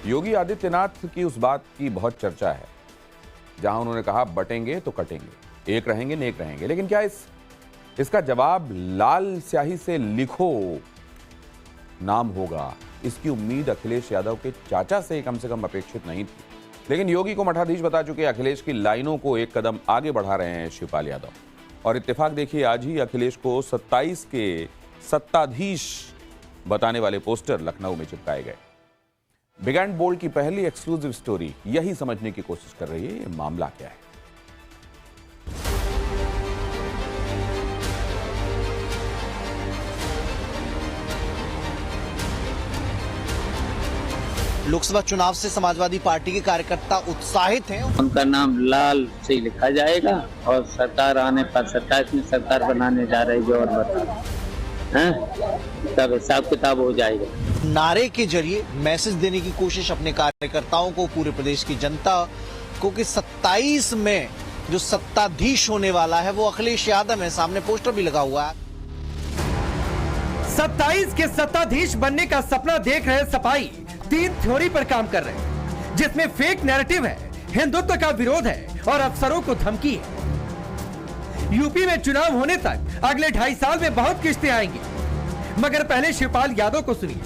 योगी आदित्यनाथ की उस बात की बहुत चर्चा है जहां उन्होंने कहा बटेंगे तो कटेंगे, एक रहेंगे नेक रहेंगे। लेकिन क्या इसका जवाब लाल स्याही से लिखो नाम होगा, इसकी उम्मीद अखिलेश यादव के चाचा से कम अपेक्षित नहीं थी। लेकिन योगी को मठाधीश बता चुके अखिलेश की लाइनों को एक कदम आगे बढ़ा रहे हैं शिवपाल यादव। और इत्तेफाक देखिए, आज ही अखिलेश को 27 के सत्ताधीश बताने वाले पोस्टर लखनऊ में चिपकाए गए। बिग एंड बोल्ड की पहली एक्सक्लूसिव स्टोरी यही समझने की कोशिश कर रही है ये मामला क्या है। लोकसभा चुनाव से समाजवादी पार्टी के कार्यकर्ता उत्साहित हैं। उनका नाम लाल से लिखा जाएगा और सरकार आने पर 27 में सरकार बनाने जा रही जो और बता तब हिसाब किताब हो जाएगा। नारे के जरिए मैसेज देने की कोशिश अपने कार्यकर्ताओं को, पूरे प्रदेश की जनता को कि 27 में जो सत्ताधीश होने वाला है वो अखिलेश यादव है। सामने पोस्टर भी लगा हुआ है। 27 के सत्ताधीश बनने का सपना देख रहे सपाई 3 थ्योरी पर काम कर रहे हैं, जिसमें फेक नैरेटिव है, हिंदुत्व का विरोध है और अफसरों को धमकी है। यूपी में चुनाव होने तक अगले 2.5 साल में बहुत किस्तें आएंगी, मगर पहले शिवपाल यादव को सुनिए।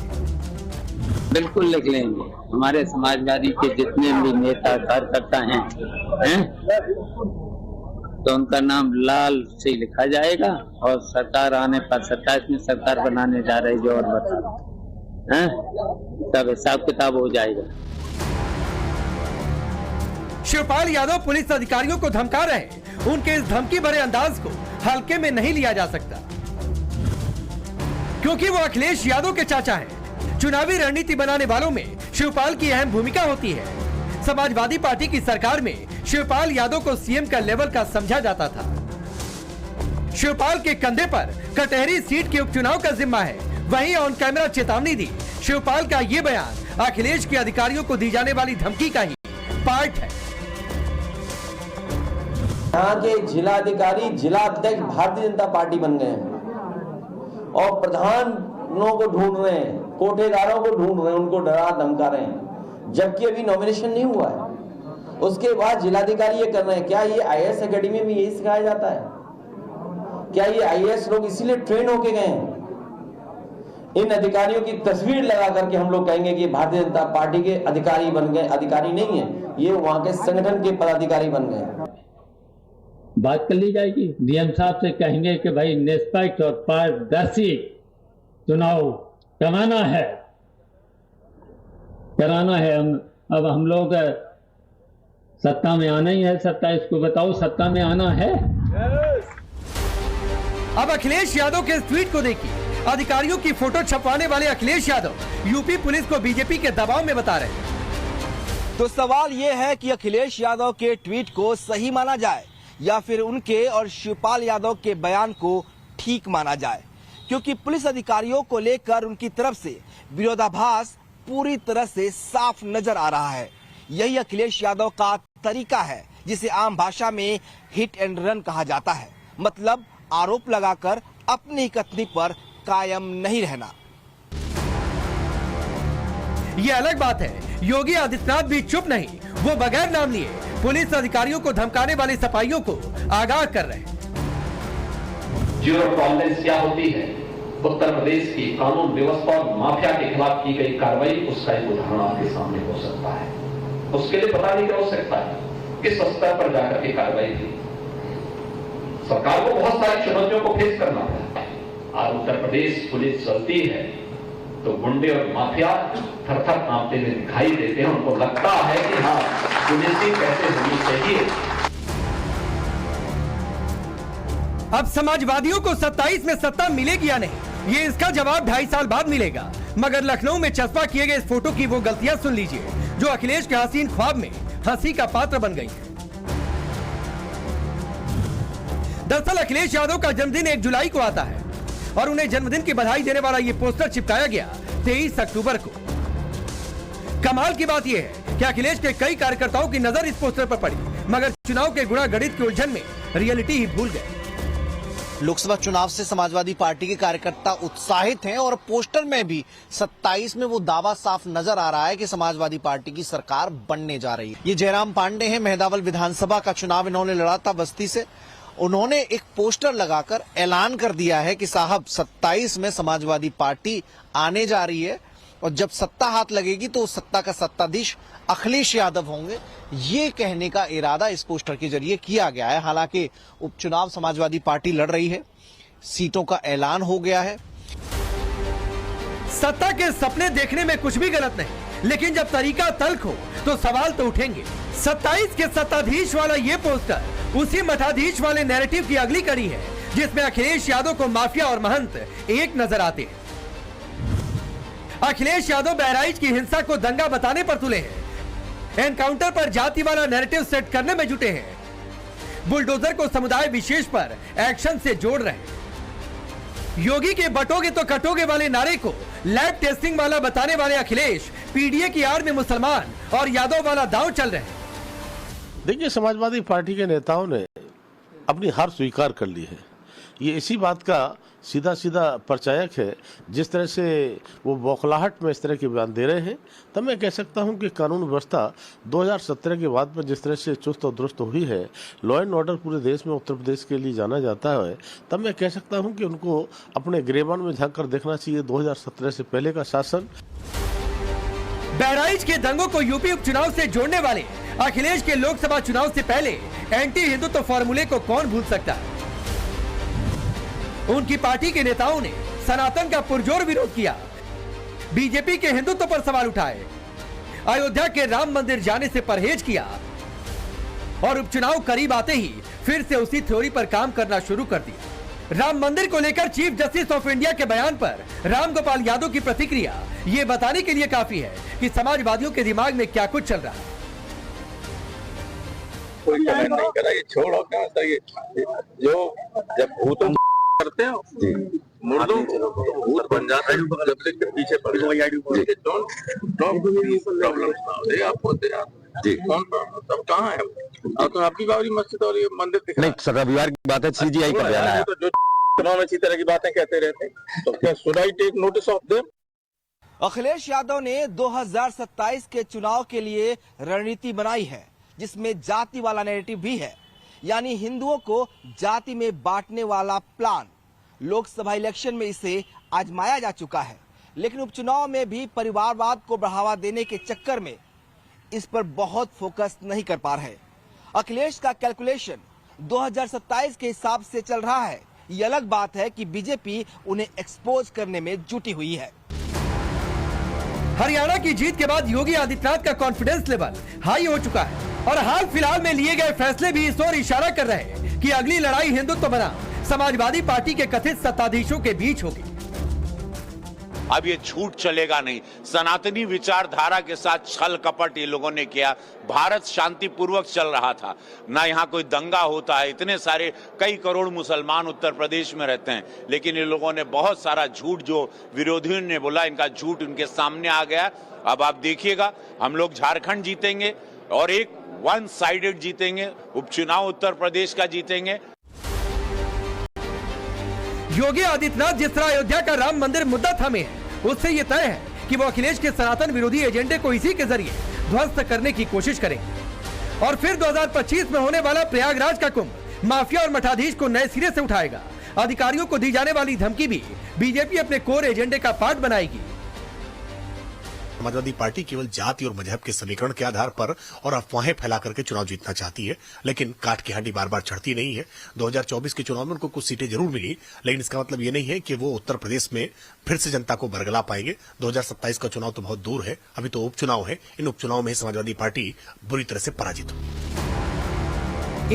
बिल्कुल लिख लेंगे। हमारे समाजवादी के जितने भी नेता कार्यकर्ता हैं तो उनका नाम लाल से लिखा जाएगा और सरकार आने पर 27 में सरकार बनाने जा रही जो और बता तब हिसाब किताब हो जाएगा। शिवपाल यादव पुलिस अधिकारियों को धमका रहे हैं। उनके इस धमकी भरे अंदाज को हल्के में नहीं लिया जा सकता, क्योंकि वो अखिलेश यादव के चाचा हैं। चुनावी रणनीति बनाने वालों में शिवपाल की अहम भूमिका होती है। समाजवादी पार्टी की सरकार में शिवपाल यादव को सीएम का लेवल का समझा जाता था। शिवपाल के कंधे पर कटहरी सीट के उपचुनाव का जिम्मा है। वहीं ऑन कैमरा चेतावनी दी। शिवपाल का ये बयान अखिलेश के अधिकारियों को दी जाने वाली धमकी का ही पार्ट है। यहाँ के जिलाधिकारी जिला अध्यक्ष भारतीय जनता पार्टी बन गए हैं और प्रधानों को ढूंढ रहे हैं, कोठेदारों को ढूंढ रहे हैं, उनको डरा धमका रहे हैं, जबकि अभी नॉमिनेशन नहीं हुआ है। उसके बाद जिलाधिकारी ये कर रहे हैं। क्या ये आईएएस एकेडमी में यही सिखाया जाता है? क्या ये आईएएस लोग इसीलिए ट्रेन होके गए हैं? इन अधिकारियों की तस्वीर लगा करके हम लोग कहेंगे कि भारतीय जनता पार्टी के अधिकारी बन गए। अधिकारी नहीं है, ये वहां के संगठन के पदाधिकारी बन गए। बात कर ली जाएगी। डीएम साहब से कहेंगे कि भाई निष्पक्ष और पारदर्शी चुनाव कराना है। अब हम लोग सत्ता में आना ही है। 27 को बताओ, सत्ता में आना है। अब अखिलेश यादव के इस ट्वीट को देखिए। अधिकारियों की फोटो छपवाने वाले अखिलेश यादव यूपी पुलिस को बीजेपी के दबाव में बता रहे हैं। तो सवाल ये है कि अखिलेश यादव के ट्वीट को सही माना जाए या फिर उनके और शिवपाल यादव के बयान को ठीक माना जाए, क्योंकि पुलिस अधिकारियों को लेकर उनकी तरफ से विरोधाभास पूरी तरह से साफ नजर आ रहा है। यही अखिलेश यादव का तरीका है, जिसे आम भाषा में हिट एंड रन कहा जाता है। मतलब आरोप लगाकर अपनी कथनी पर कायम नहीं रहना। ये अलग बात है, योगी आदित्यनाथ भी चुप नहीं। वो बगैर नाम लिए पुलिस अधिकारियों को धमकाने वाले सपाइयों को आगाह कर रहे हैं। जीरो टॉलरेंस क्या होती है? उत्तर प्रदेश की कानून व्यवस्था और माफिया के खिलाफ की गई कार्रवाई, उसका एक उदाहरण आपके सामने हो सकता है। उसके लिए पता नहीं क्या हो सकता है, किस स्तर पर जाकर के कार्रवाई थी। सरकार को बहुत सारी चुनौतियों को फेस करना पड़ता है। आज उत्तर प्रदेश पुलिस चलती है तो गुंडे और माफिया थर-थर कांपते हुए दिखाई देते हैं। उनको लगता है कि हाँ, पुलिसिंग कैसे होनी चाहिए। अब समाजवादियों को 27 में सत्ता मिलेगी या नहीं, ये इसका जवाब 2.5 साल बाद मिलेगा। मगर लखनऊ में चस्पा किए गए इस फोटो की वो गलतियां सुन लीजिए जो अखिलेश के हसीन ख्वाब में हंसी का पात्र बन गई है। दरअसल अखिलेश यादव का जन्मदिन 1 जुलाई को आता है और उन्हें जन्मदिन की बधाई देने वाला ये पोस्टर चिपकाया गया 23 अक्टूबर को। कमाल की बात यह है कि अखिलेश के कई कार्यकर्ताओं की नजर इस पोस्टर पर पड़ी, मगर चुनाव के गुणा गणित की उलझन में रियलिटी ही भूल गए। लोकसभा चुनाव से समाजवादी पार्टी के कार्यकर्ता उत्साहित हैं और पोस्टर में भी 27 में वो दावा साफ नजर आ रहा है कि समाजवादी पार्टी की सरकार बनने जा रही है। ये जयराम पांडे हैं, मेहदावल विधानसभा का चुनाव इन्होंने लड़ा था बस्ती से। उन्होंने एक पोस्टर लगाकर ऐलान कर दिया है कि साहब 27 में समाजवादी पार्टी आने जा रही है और जब सत्ता हाथ लगेगी तो उस सत्ता का सत्ताधीश अखिलेश यादव होंगे। ये कहने का इरादा इस पोस्टर के जरिए किया गया है। हालांकि उपचुनाव समाजवादी पार्टी लड़ रही है, सीटों का ऐलान हो गया है। सत्ता के सपने देखने में कुछ भी गलत नहीं, लेकिन जब तरीका तल्ख हो तो सवाल तो उठेंगे। 27 के सत्ताधीश वाला ये पोस्टर उसी मठाधीश वाले नैरेटिव की अगली कड़ी है, जिसमें अखिलेश यादव को माफिया और महंत एक नजर आते हैं। अखिलेश यादव बहराइच की हिंसा को दंगा बताने पर तुले हैं, एनकाउंटर पर जाति वाला नैरेटिव सेट करने में जुटे हैं, बुलडोजर को समुदाय विशेष पर एक्शन से जोड़ रहे हैं। योगी के बटोगे तो कटोगे वाले नारे को लैब टेस्टिंग वाला बताने वाले अखिलेश पीडीए की आड़ में मुसलमान और यादव वाला दांव चल रहे हैं। देखिए, समाजवादी पार्टी के नेताओं ने अपनी हार स्वीकार कर ली है। ये इसी बात का सीधा सीधा परिचायक है। जिस तरह से वो बौखलाहट में इस तरह के बयान दे रहे हैं, तब मैं कह सकता हूं कि कानून व्यवस्था 2017 के बाद में जिस तरह से चुस्त और दुरुस्त हुई है, लॉ एंड ऑर्डर पूरे देश में उत्तर प्रदेश के लिए जाना जाता है, तब मैं कह सकता हूं कि उनको अपने गिरेबान में झांक कर देखना चाहिए 2017 से पहले का शासन। बहराइच के दंगों को यूपी उपचुनाव से जोड़ने वाले अखिलेश के लोकसभा चुनाव से पहले एंटी हिंदुत्व फॉर्मूले को कौन भूल सकता है। उनकी पार्टी के नेताओं ने सनातन का पुरजोर विरोध किया, बीजेपी के हिंदुत्व पर सवाल उठाए, अयोध्या के राम मंदिर जाने से परहेज किया और उपचुनाव करीब आते ही फिर से उसी थ्योरी पर काम करना शुरू कर दिया। राम मंदिर को लेकर चीफ जस्टिस ऑफ इंडिया के बयान पर राम गोपाल यादव की प्रतिक्रिया ये बताने के लिए काफी है कि समाजवादियों के दिमाग में क्या कुछ चल रहा है। कोई कमेंट नहीं करा, ये छोड़ो क्या था, ये जो जब भूतों करते हो मुर्दों भूत बन जाता है, जब तक के पीछे पड़ गए आपको जी कौन तब कहाँ है अब तो आपकी बावरी मस्जिद और ये मंदिर दिख रहा है। नहीं, रविवार की बात है, सीजीआई का बयान है। तो जो चुनाव में इसी तरह की बातें कहते रहते हैं, तो क्या should I take notice of them. Akhilesh Yadav ने 2027 के चुनाव के लिए रणनीति बनाई है, जिसमें जाति वाला नैरेटिव भी है, यानी हिंदुओं को जाति में बांटने वाला प्लान। लोकसभा इलेक्शन में इसे आजमाया जा चुका है, लेकिन उपचुनाव में भी परिवारवाद को बढ़ावा देने के चक्कर में इस पर बहुत फोकस नहीं कर पा रहे। अखिलेश का कैलकुलेशन 2027 के हिसाब से चल रहा है। ये अलग बात है कि बीजेपी उन्हें एक्सपोज करने में जुटी हुई है। हरियाणा की जीत के बाद योगी आदित्यनाथ का कॉन्फिडेंस लेवल हाई हो चुका है और हाल फिलहाल में लिए गए फैसले भी इस ओर इशारा कर रहे हैं कि अगली लड़ाई हिंदुत्व बनाम समाजवादी पार्टी के कथित सत्ताधीशों के बीच होगी। अब ये झूठ चलेगा नहीं। सनातनी विचारधारा के साथ छल कपट ये लोगों ने किया। भारत शांतिपूर्वक चल रहा था, ना यहाँ कोई दंगा होता है। इतने सारे कई करोड़ मुसलमान उत्तर प्रदेश में रहते हैं, लेकिन ये लोगों ने बहुत सारा झूठ, जो विरोधियों ने बोला, इनका झूठ उनके सामने आ गया। अब आप देखिएगा, हम लोग झारखंड जीतेंगे और एक वन साइडेड जीतेंगे, उपचुनाव उत्तर प्रदेश का जीतेंगे। योगी आदित्यनाथ जिस तरह अयोध्या का राम मंदिर मुद्दा थामे है, उससे यह तय है कि वो अखिलेश के सनातन विरोधी एजेंडे को इसी के जरिए ध्वस्त करने की कोशिश करेंगे और फिर 2025 में होने वाला प्रयागराज का कुंभ माफिया और मठाधीश को नए सिरे से उठाएगा। अधिकारियों को दी जाने वाली धमकी भी बीजेपी अपने कोर एजेंडे का पार्ट बनाएगी। समाजवादी पार्टी केवल जाति और मजहब के समीकरण के आधार पर और अफवाहें फैला करके चुनाव जीतना चाहती है, लेकिन काट की हड्डी बार बार चढ़ती नहीं है। 2024 के चुनाव में उनको कुछ सीटें जरूर मिली, लेकिन इसका मतलब ये नहीं है कि वो उत्तर प्रदेश में फिर से जनता को बरगला पाएंगे। 2027 का चुनाव तो बहुत दूर है, अभी तो उपचुनाव है। इन उपचुनाव में समाजवादी पार्टी बुरी तरह से पराजित हुई।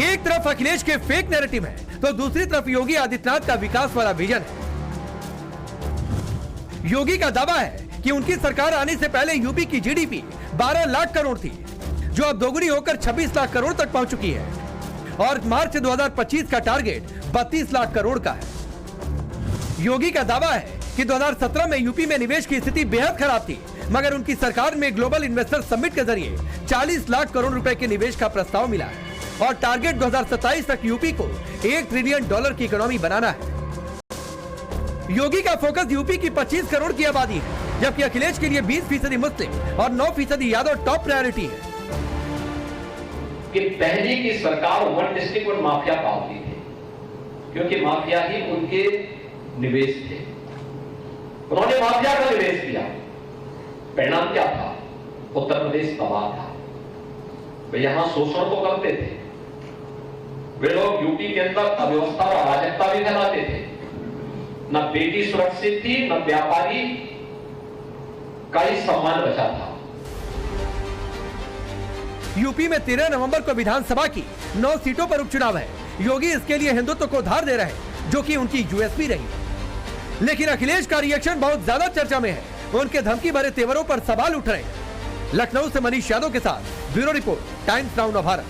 एक तरफ अखिलेश के फेक नैरेटिव है, तो दूसरी तरफ योगी आदित्यनाथ का विकास वाला विजन है। योगी का दावा है कि उनकी सरकार आने से पहले यूपी की जीडीपी 12 लाख करोड़ थी, जो अब दोगुनी होकर 26 लाख करोड़ तक पहुंच चुकी है और मार्च 2025 का टारगेट 32 लाख करोड़ का है। योगी का दावा है कि 2017 में यूपी में निवेश की स्थिति बेहद खराब थी, मगर उनकी सरकार में ग्लोबल इन्वेस्टर समिट के जरिए 40 लाख करोड़ रुपए के निवेश का प्रस्ताव मिला है और टारगेट 2027 तक यूपी को $1 ट्रिलियन की इकोनॉमी बनाना है। योगी का फोकस यूपी की 25 करोड़ की आबादी है, जबकि अखिलेश के लिए 20% मुस्लिम और 9% यादव टॉप प्रायोरिटी है। कि पहले की सरकार वन डिस्ट्रिक्ट वन माफिया पालती थी, क्योंकि माफिया ही उनके निवेश थे। उन्होंने माफिया का निवेश किया, परिणाम क्या था? उत्तर प्रदेश तबाह था। वे यहां शोषण तो करते थे, वे लोग यूपी के अंदर अव्यवस्था और अराजकता भी फैलाते थे। न बेटी सुरक्षित थी, न व्यापारी का ही सम्मान बचा था। यूपी में 13 नवंबर को विधानसभा की 9 सीटों पर उपचुनाव है। योगी इसके लिए हिंदुत्व को धार दे रहे हैं, जो कि उनकी यूएसपी रही। लेकिन अखिलेश का रिएक्शन बहुत ज्यादा चर्चा में है। उनके धमकी भरे तेवरों पर सवाल उठ रहे हैं। लखनऊ से मनीष यादव के साथ bureau report, times now Bharat.